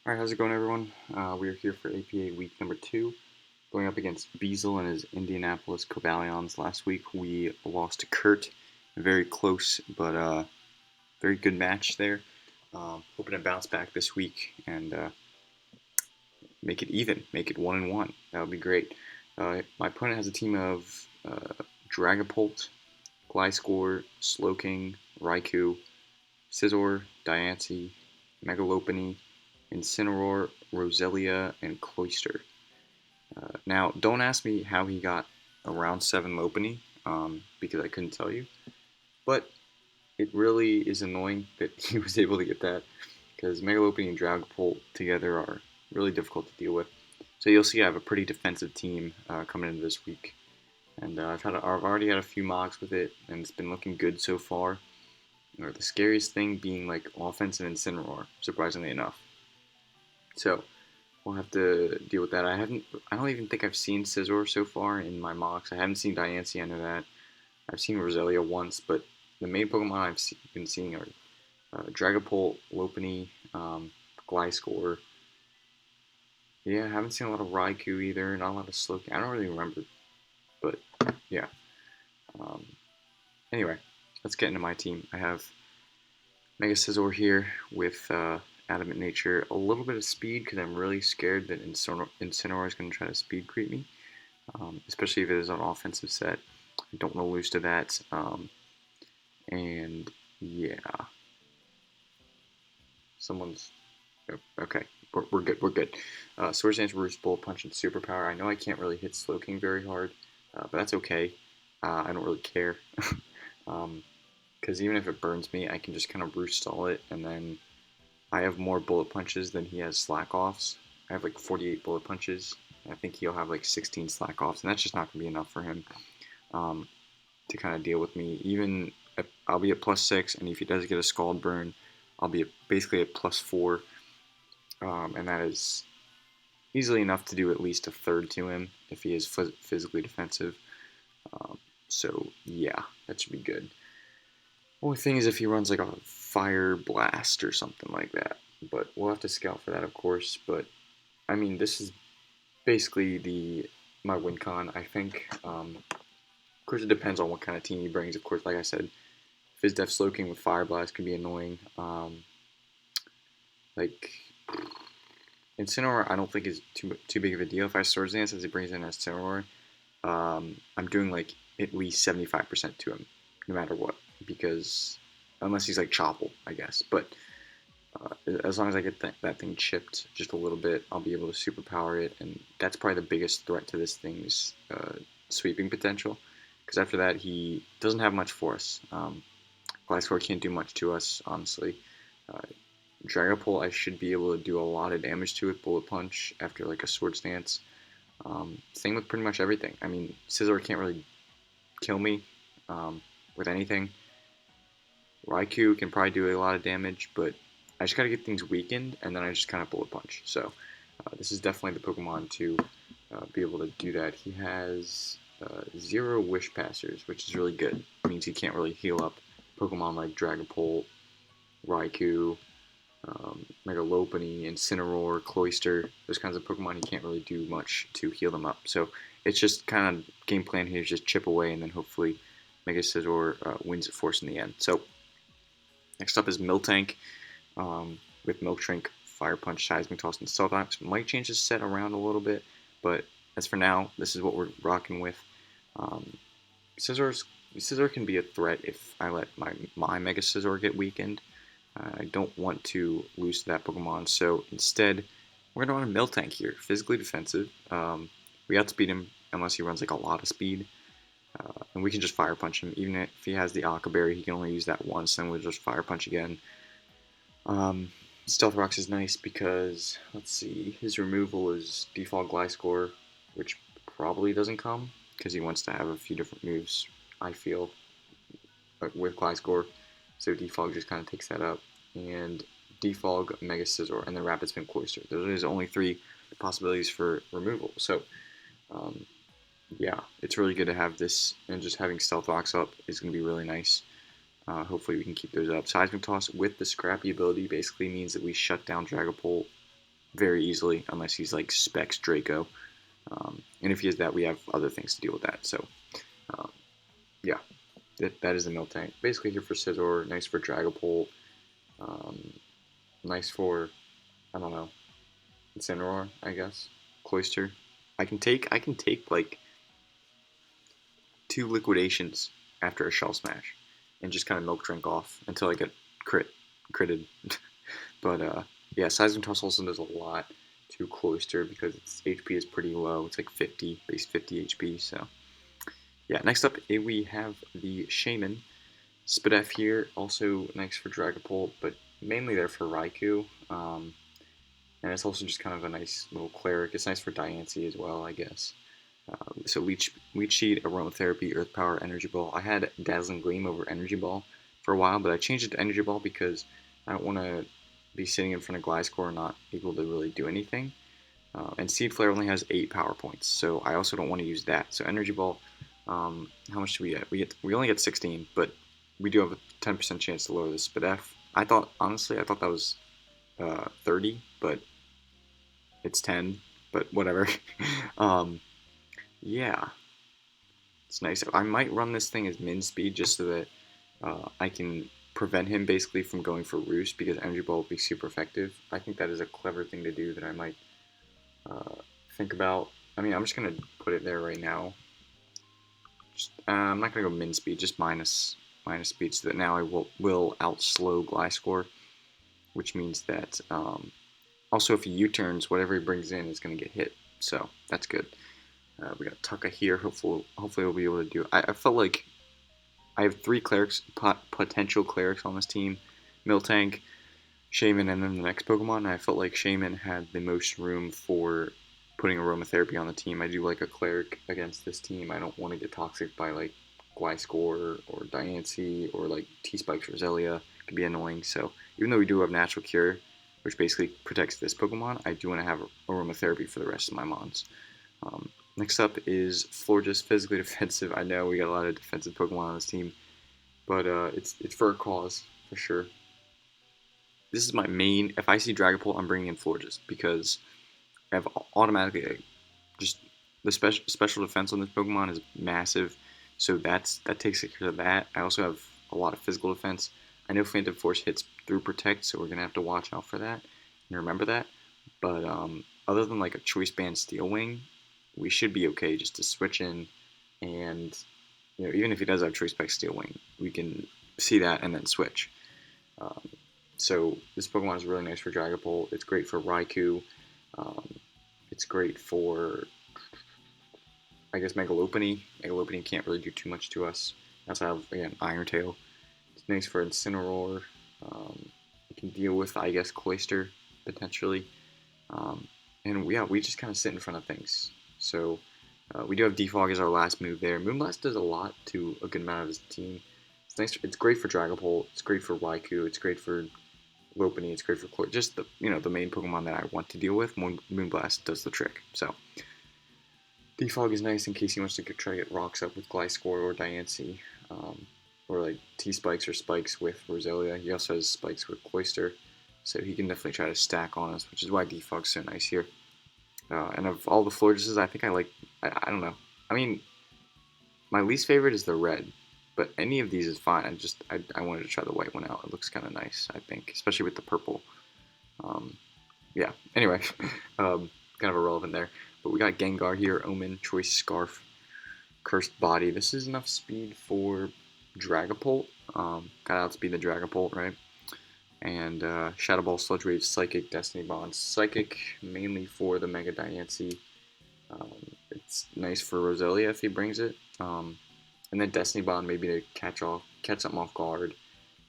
Alright, how's it going, everyone? We are here for APA week number 2, going up against Beazle and his Indianapolis Cobalions. Last week we lost to Kurt. Very close, but very good match there. Hoping to bounce back this week and make it even, make it 1-1. That would be great. My opponent has a team of Dragapult, Gliscor, Slowking, Raikou, Scizor, Diancie, Megalopony, Incineroar, Roselia, and Cloyster. Now, don't ask me how he got around 7 Lopunny, because I couldn't tell you. But it really is annoying that he was able to get that, because Megalopony and Dragapult together are really difficult to deal with. So you'll see I have a pretty defensive team coming into this week. And I've already had a few mocks with it, and it's been looking good so far. Or the scariest thing being like offense and Incineroar, surprisingly enough. So we'll have to deal with that. I don't even think I've seen Scizor so far in my mocks. I haven't seen Diancie under that. I've seen Roselia once, but the main Pokemon been seeing are Dragapult, Lopunny, Gliscor. Yeah, I haven't seen a lot of Raikou either. Not a lot of Slowking. I don't really remember, but yeah. Um, anyway, let's get into my team. I have Mega Scizor here with Adamant Nature, a little bit of speed because I'm really scared that Incineroar is going to try to speed creep me, especially if it is an offensive set. I don't want to lose to that. And yeah, someone's okay. We're good. We're good. Swords Dance, Roost, Bullet Punch, and Superpower. I know I can't really hit Slowking very hard, but that's okay. I don't really care. Because even if it burns me, I can just kind of Roost stall it, and then I have more bullet punches than he has slack offs. I have like 48 bullet punches. I think he'll have like 16 slack offs, and that's just not going to be enough for him um, to kind of deal with me. Even if I'll be at +6, and if he does get a Scald Burn, I'll be basically at +4, and that is easily enough to do at least a third to him if he is physically defensive. So yeah, that should be good. Only thing is if he runs like a Fire Blast or something like that. But we'll have to scout for that, of course. But I mean, this is basically my win con, I think. Of course, it depends on what kind of team he brings. Of course, like I said, Fizdef Slowking with Fire Blast can be annoying. Like Incineroar, I don't think is too big of a deal. If I Swords Dance as he brings in Incineroar, I'm doing like at least 75% to him, no matter what, because unless he's like Choppel, I guess. But as long as I get that thing chipped just a little bit, I'll be able to superpower it, and that's probably the biggest threat to this thing's sweeping potential. Because after that, he doesn't have much for us. Gliscor can't do much to us, honestly. Uh, Dragapult, I should be able to do a lot of damage to with Bullet Punch after like a Swords Dance. Same with pretty much everything. I mean, Scizor can't really kill me with anything. Raikou can probably do a lot of damage, but I just gotta get things weakened, and then I just kind of Bullet Punch. So this is definitely the Pokemon to be able to do that. He has 0 Wish Passers, which is really good. It means he can't really heal up Pokemon like Dragapult, Raikou, Megalopony, Incineroar, Cloyster, those kinds of Pokemon. He can't really do much to heal them up. So it's just kind of game plan here, just chip away, and then hopefully Mega Scizor wins it for us in the end. So next up is Milltank with Milk Shrink, Fire Punch, Seismic Toss, and Stealth Ox. Might change his set around a little bit, but as for now, this is what we're rocking with. Scizor can be a threat if I let my Mega Scizor get weakened. I don't want to lose to that Pokemon, so instead, we're going to run a Miltank here. Physically defensive. We outspeed him unless he runs like a lot of speed. And we can just Fire Punch him. Even if he has the Aqua Berry, he can only use that once, then we'll just Fire Punch again. Stealth Rocks is nice because, let's see, his removal is default Gliscor, which probably doesn't come, because he wants to have a few different moves, I feel, with Gliscor. So Defog just kind of takes that up. And Defog, Mega Scizor, and then Rapid Spin Cloyster. Those are his only 3 possibilities for removal. So, yeah, it's really good to have this, and just having Stealth Rocks up is going to be really nice. Hopefully we can keep those up. Seismic Toss with the Scrappy ability basically means that we shut down Dragapult very easily, unless he's like Specs Draco. And if he is that, we have other things to deal with that. So, um, yeah, that is the Milltank. Basically here for Scizor, nice for Dragapult, um, nice for, I don't know, Incineroar, I guess. Cloyster. I can take like 2 liquidations after a Shell Smash and just kind of milk drink off until I get critted. But yeah, Seismic Toss also does a lot to Cloyster because its HP is pretty low. It's like 50, base 50 HP. So yeah, next up we have the Shaymin. Spadef here, also nice for Dragapult, but mainly there for Raikou. And it's also just kind of a nice little cleric. It's nice for Diancie as well, I guess. So Leech Seed, Aromatherapy, Earth Power, Energy Ball. I had Dazzling Gleam over Energy Ball for a while, but I changed it to Energy Ball because I don't want to be sitting in front of Gliscor and not able to really do anything. And Seed Flare only has 8 power points, so I also don't want to use that. So Energy Ball, how much do we get? We only get 16, but we do have a 10% chance to lower the Spadef. Honestly, I thought that was 30, but it's 10, but whatever. Yeah, it's nice. I might run this thing as min speed just so that I can prevent him basically from going for Roost because Energy Ball will be super effective. I think that is a clever thing to do that I might think about. I mean, I'm just going to put it there right now. I'm not going to go min speed, just minus speed so that now I will outslow Gliscor, which means that also if he U-turns, whatever he brings in is going to get hit. So that's good. We got Tucka here. Hopefully we'll be able to do. I felt like I have 3 clerics, potential clerics on this team: Milltank, Shaymin, and then the next Pokemon. And I felt like Shaymin had the most room for putting Aromatherapy on the team. I do like a cleric against this team. I don't want to get toxic by like Gliscor or Diancie or like T-Spikes or Roselia. It can be annoying. So even though we do have Natural Cure, which basically protects this Pokemon, I do want to have Aromatherapy for the rest of my Mons. Next up is Florges, physically defensive. I know we got a lot of defensive Pokemon on this team, but it's for a cause, for sure. This is my main. If I see Dragapult, I'm bringing in Florges because I have automatically just the special defense on this Pokemon is massive, so that takes care of that. I also have a lot of physical defense. I know Phantom Force hits through Protect, so we're gonna have to watch out for that and remember that. But other than like a Choice Band Steel Wing, we should be okay just to switch in, and even if he does have Choice Band Steel Wing, we can see that and then switch. So this Pokemon is really nice for Dragapult. It's great for Raikou. It's great for, I guess, Megalopony. Megalopony can't really do too much to us. That's how, again, Iron Tail. It's nice for Incineroar. We can deal with, I guess, Cloyster, potentially. And yeah, we just kind of sit in front of things. So we do have Defog as our last move there. Moonblast does a lot to a good amount of his team. It's nice. It's great for Dragapult. It's great for Raikou. It's great for Lopunny. It's great for Cloyster. Just the the main Pokemon that I want to deal with. Moonblast does the trick. So Defog is nice in case he wants to try to get rocks up with Gliscor or Diancie, or like T-Spikes or Spikes with Roselia. He also has Spikes with Cloyster, so he can definitely try to stack on us, which is why Defog's so nice here. And of all the Florges, I think I like. I don't know. I mean, my least favorite is the red, but any of these is fine. I wanted to try the white one out. It looks kind of nice, I think, especially with the purple. Yeah. Anyway, kind of irrelevant there. But we got Gengar here, Omen, Choice Scarf, Cursed Body. This is enough speed for Dragapult. Got to outspeed the Dragapult, right? And Shadow Ball, Sludge Wave, Psychic, Destiny Bond. Psychic mainly for the Mega Diancie. It's nice for Roselia if he brings it. And then Destiny Bond maybe to catch something off guard.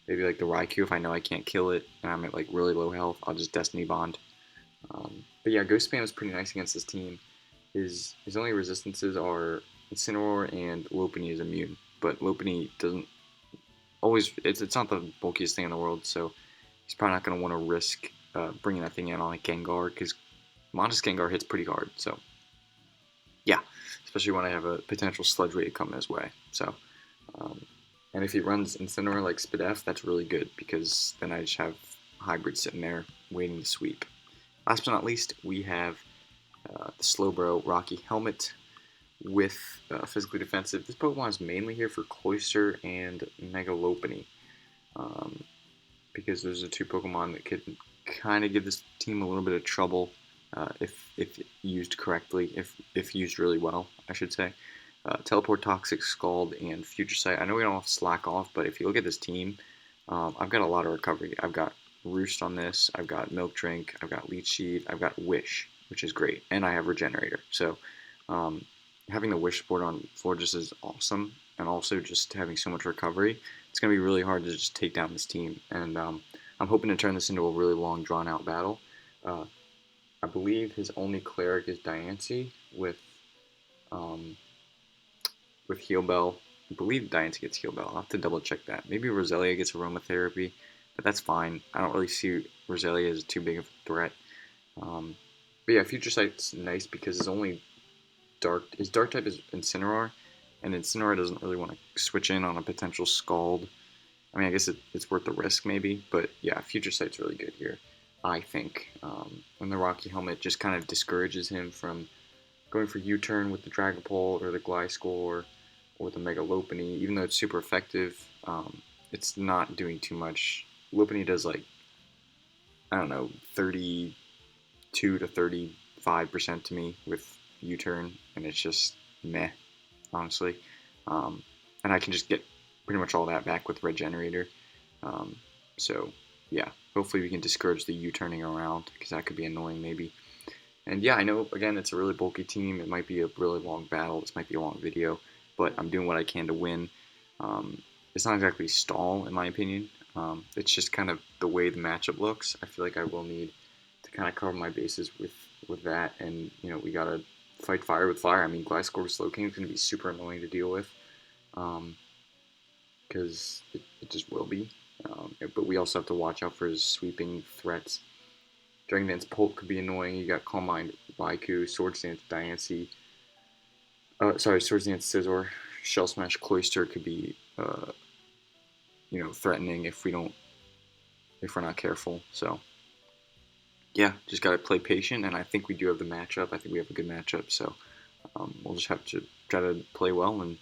Maybe like the Raikou if I know I can't kill it and I'm at like really low health, I'll just Destiny Bond. But yeah, Ghost Spam is pretty nice against this team. His only resistances are Incineroar and Lopunny is immune. But Lopunny doesn't always, it's not the bulkiest thing in the world, so he's probably not going to want to risk bringing that thing in on a Gengar, because Montes Gengar hits pretty hard, so yeah, especially when I have a potential Sludge Wave coming his way. So, and if he runs Incineroar like Spadef, that's really good, because then I just have Hybrid sitting there waiting to sweep. Last but not least, we have the Slowbro Rocky Helmet with Physically Defensive. This Pokemon is mainly here for Cloyster and Megalopony, um, because those are two Pokemon that could kind of give this team a little bit of trouble if used correctly, if used really well, I should say. Teleport, Toxic, Scald, and Future Sight. I know we don't have to slack off, but if you look at this team, I've got a lot of recovery. I've got Roost on this, I've got Milk Drink, I've got Leech Seed, I've got Wish, which is great, and I have Regenerator. So um, having the Wish board on floor just is awesome, and also just having so much recovery, it's going to be really hard to just take down this team. And I'm hoping to turn this into a really long, drawn-out battle. Uh, I believe his only cleric is Diancie um, with Heal Bell. I believe Diancie gets Heal Bell. I'll have to double check that. Maybe Roselia gets Aromatherapy, but that's fine. I don't really see Roselia as too big of a threat. Um, but yeah, Future Sight's nice because his dark type is Incineroar, and Incineroar doesn't really want to switch in on a potential Scald. I mean, I guess it's worth the risk maybe, but yeah, Future Sight's really good here, I think. And the Rocky Helmet just kind of discourages him from going for U-turn with the Dragapult or the Gliscor or the Megalopony, even though it's super effective. It's not doing too much. Lopunny does like, I don't know, 32 to 35% to me with U-turn, and it's just meh, honestly. Um, and I can just get pretty much all that back with Regenerator. Um, so yeah, hopefully we can discourage the U-turning around, because that could be annoying maybe. And yeah, I know, again, it's a really bulky team. It might be a really long battle. This might be a long video, but I'm doing what I can to win. Um, it's not exactly stall, in my opinion. It's just kind of the way the matchup looks. I feel like I will need to kind of cover my bases with that. And, you know, we got to fight fire with fire. I mean, Gliscor Slowking is going to be super annoying to deal with, because it just will be. But we also have to watch out for his sweeping threats. Dragon Dance Pulp could be annoying. You got Calm Mind, Raikou, Swords Dance, Diancie. Swords Dance, Scizor. Shell Smash, Cloyster could be, threatening if we're not careful. So yeah, just gotta play patient, and I think we do have the matchup. I think we have a good matchup. So we'll just have to try to play well and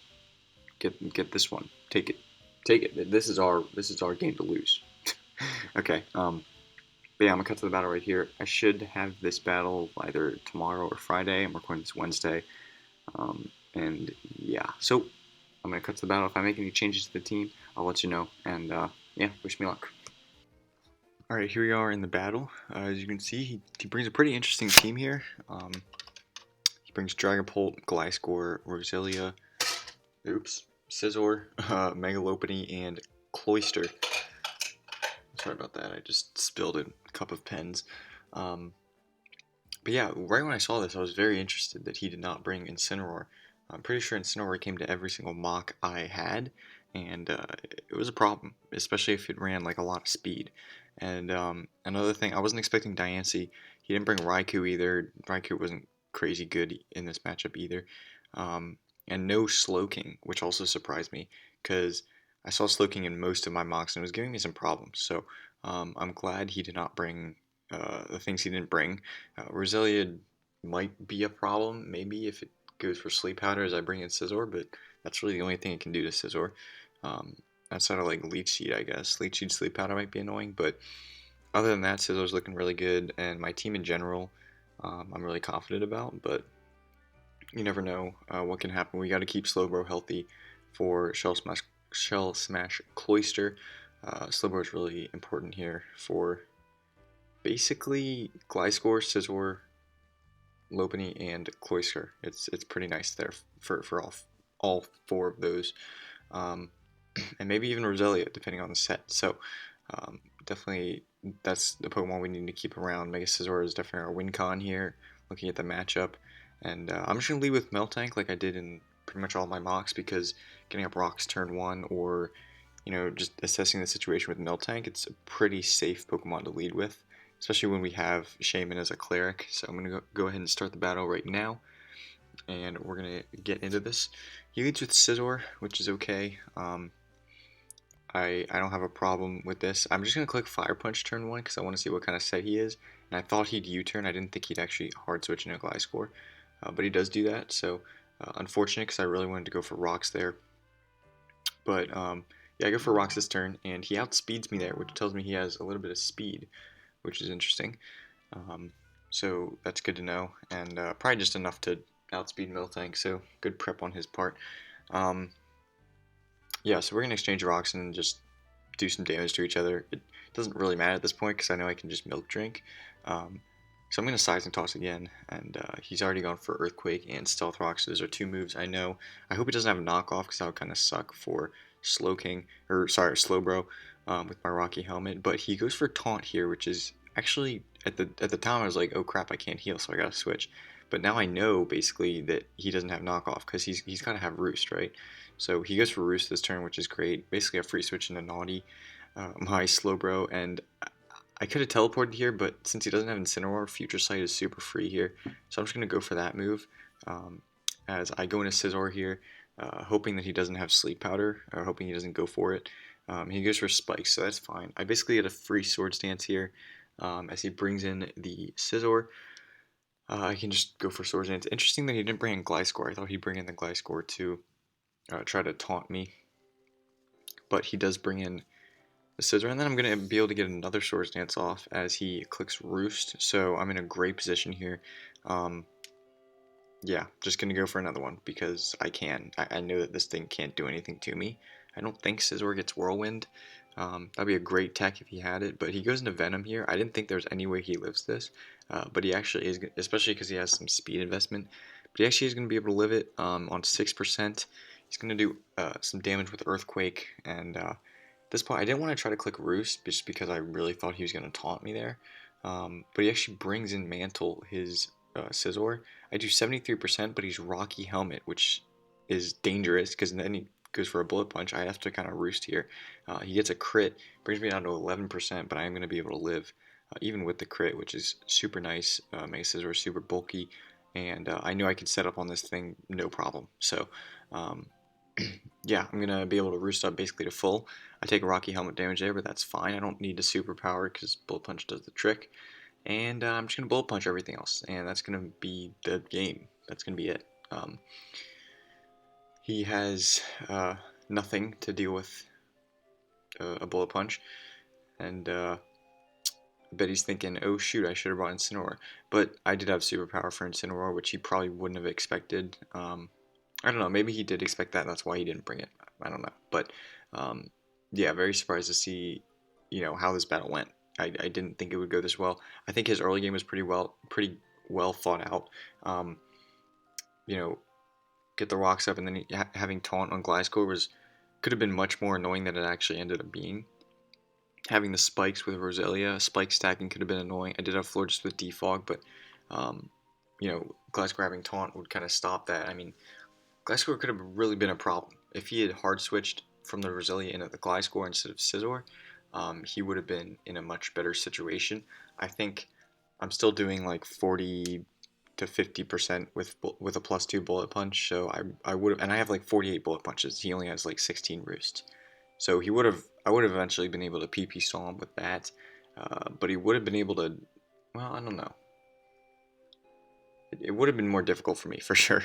get this one. Take it. This is our game to lose. Okay. But yeah, I'm gonna cut to the battle right here. I should have this battle either tomorrow or Friday. I'm recording this Wednesday. And yeah, so I'm gonna cut to the battle. If I make any changes to the team, I'll let you know. And yeah, wish me luck. All right, here we are in the battle. As you can see, he brings a pretty interesting team here. He brings Dragapult, Gliscor, Roselia, Scizor, Megalopony, and Cloyster. Sorry about that. I just spilled a cup of pens. But yeah, right when I saw this, I was very interested that he did not bring Incineroar. I'm pretty sure Incineroar came to every single mock I had, and it was a problem, especially if it ran like a lot of speed. And another thing, I wasn't expecting Diancie. He didn't bring Raikou either. Raikou wasn't crazy good in this matchup either. And no Slowking, which also surprised me, because I saw Slowking in most of my mocks and it was giving me some problems. So I'm glad he did not bring the things he didn't bring. Roselia might be a problem, maybe, if it goes for Sleep Powder as I bring in Scizor, but that's really the only thing it can do to Scizor. Outside of like Leech Seed, I guess. Leech Seed Sleep Powder might be annoying, but other than that, Scizor's looking really good, and my team in general, I'm really confident about, but you never know what can happen. We got to keep Slowbro healthy for Shell Smash Cloyster. Slowbro is really important here for basically Gliscor, Scizor, Lopunny, and Cloyster. It's pretty nice there for all four of those, and maybe even Roselia depending on the set. So definitely that's the Pokemon we need to keep around. Mega Scizor is definitely our win con here. Looking at the matchup, and I'm just gonna lead with Milltank like I did in pretty much all my mocks, because getting up rocks turn 1 or just assessing the situation with Milltank, it's a pretty safe Pokemon to lead with, especially when we have Shaymin as a cleric. So I'm going to go ahead and start the battle right now, and we're going to get into this. He leads with Scizor, which is okay. I don't have a problem with this. I'm just going to click Fire Punch turn 1 because I want to see what kind of set he is, and I thought he'd U-turn. I didn't think he'd actually hard switch into Gliscor, but he does do that. So unfortunate, because I really wanted to go for rocks there. But yeah, I go for rocks this turn, and he outspeeds me there, which tells me he has a little bit of speed, which is interesting. Um, so that's good to know, and probably just enough to outspeed Milltank. So good prep on his part. Um, yeah, so we're gonna exchange rocks and just do some damage to each other. It doesn't really matter at this point because I know I can just milk drink. So I'm going to Seismic Toss again, and he's already gone for Earthquake and Stealth Rock, so those are two moves I know. I hope he doesn't have a knockoff because that would kind of suck for Slowking, or sorry, Slowbro with my Rocky Helmet. But he goes for Taunt here, which is actually, at the time I was like, oh crap, I can't heal, so I got to switch. But now I know basically that he doesn't have knockoff because he's got to have Roost, right? So he goes for Roost this turn, which is great. Basically a free switch into Naughty, my Slowbro, and I could have teleported here, but since he doesn't have Incineroar, Future Sight is super free here. So I'm just going to go for that move. As I go into Scizor here, hoping that he doesn't have Sleep Powder, or hoping he doesn't go for it. He goes for Spikes, so that's fine. I basically get a free Swords Dance here as he brings in the Scizor. I can just go for Swords Dance. Interesting that he didn't bring in Gliscor. I thought he'd bring in the Gliscor to try to taunt me. But he does bring in the Scizor, and then I'm going to be able to get another Swords Dance off as he clicks Roost, so I'm in a great position here. Yeah, just going to go for another one because I can. I know that this thing can't do anything to me. I don't think Scizor gets Whirlwind. That'd be a great tech if he had it, but he goes into Venom here. I didn't think there was any way he lives this, but he actually is, especially because he has some speed investment. But he actually is going to be able to live it on 6%. He's going to do some damage with Earthquake, and at this point I didn't want to try to click Roost just because I really thought he was going to taunt me there. But he actually brings in Mantle, his Scizor. I do 73%, but he's Rocky Helmet, which is dangerous because then he goes for a Bullet Punch. I have to kind of Roost here. He gets a crit, brings me down to 11%, but I am going to be able to live even with the crit, which is super nice. Mega Scizor is super bulky, and I knew I could set up on this thing no problem. So, yeah, I'm going to be able to Roost up basically to full. I take a Rocky Helmet damage there, but that's fine. I don't need to superpower because Bullet Punch does the trick. And I'm just going to Bullet Punch everything else, and that's going to be the game. That's going to be it. He has nothing to deal with a Bullet Punch, and I bet he's thinking, oh shoot, I should have brought Incineroar. But I did have Superpower for Incineroar, which he probably wouldn't have expected. I don't know, maybe he did expect that, that's why he didn't bring it. I don't know. But yeah, very surprised to see, how this battle went. I didn't think it would go this well. I think his early game was pretty well thought out. Get the rocks up, and then having taunt on Gliscor could have been much more annoying than it actually ended up being. Having the spikes with Roselia, spike stacking could have been annoying. I did have Florges with Defog, but Gliscor having taunt would kind of stop that. I mean, Gliscor could have really been a problem if he had hard switched from the Roselia into the Gliscor instead of Scizor. He would have been in a much better situation. I think I'm still doing like 40 to 50% with a +2 bullet punch, so I would have, and I have like 48 bullet punches. He only has like 16 roosts, so I would have eventually been able to PP stall him with that, but he would have been able to. Well, I don't know. It would have been more difficult for me for sure,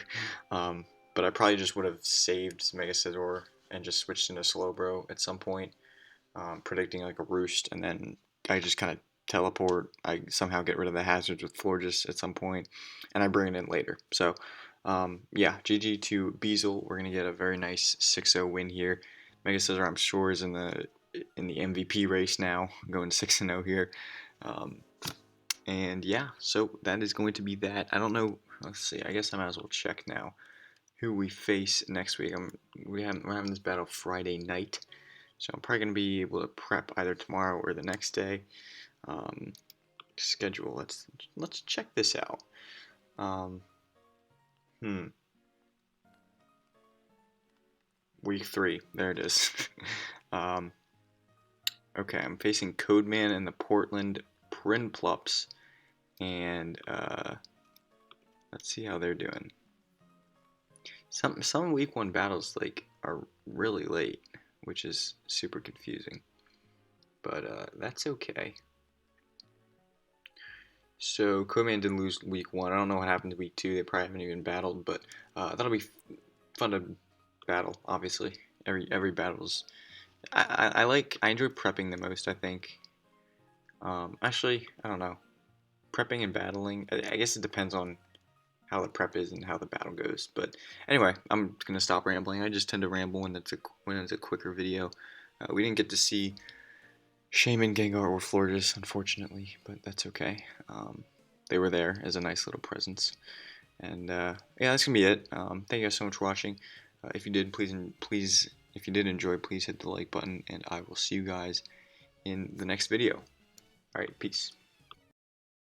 but I probably just would have saved Mega Scizor and just switched into Slowbro at some point, predicting like a Roost, and then I just kind of teleport. I somehow get rid of the hazards with Florges at some point, and I bring it in later. So, yeah, GG to Beazle. We're gonna get a very nice 6-0 win here. Mega Scizor, I'm sure, is in the MVP race now, going 6-0 here. And yeah, so that is going to be that. I don't know. Let's see. I guess I might as well check now who we face next week. We're having this battle Friday night, so I'm probably gonna be able to prep either tomorrow or the next day. Schedule. Let's check this out. Week 3. There it is. Okay, I'm facing Codeman and the Portland Prinplups, and let's see how they're doing. Some week 1 battles are really late, which is super confusing. But that's okay. So Koman did lose week 1. I don't know what happened to week 2. They probably haven't even battled, but that'll be fun to battle. Obviously, every battle's. I enjoy prepping the most. I think. Actually, I don't know. Prepping and battling. I guess it depends on how the prep is and how the battle goes. But anyway, I'm gonna stop rambling. I just tend to ramble when it's a quicker video. We didn't get to see Shaymin, Gengar, or Florges, unfortunately, but that's okay. They were there as a nice little presence. And yeah, that's gonna be it. Thank you guys so much for watching. If you did, if you did enjoy, please hit the like button, and I will see you guys in the next video. All right, peace.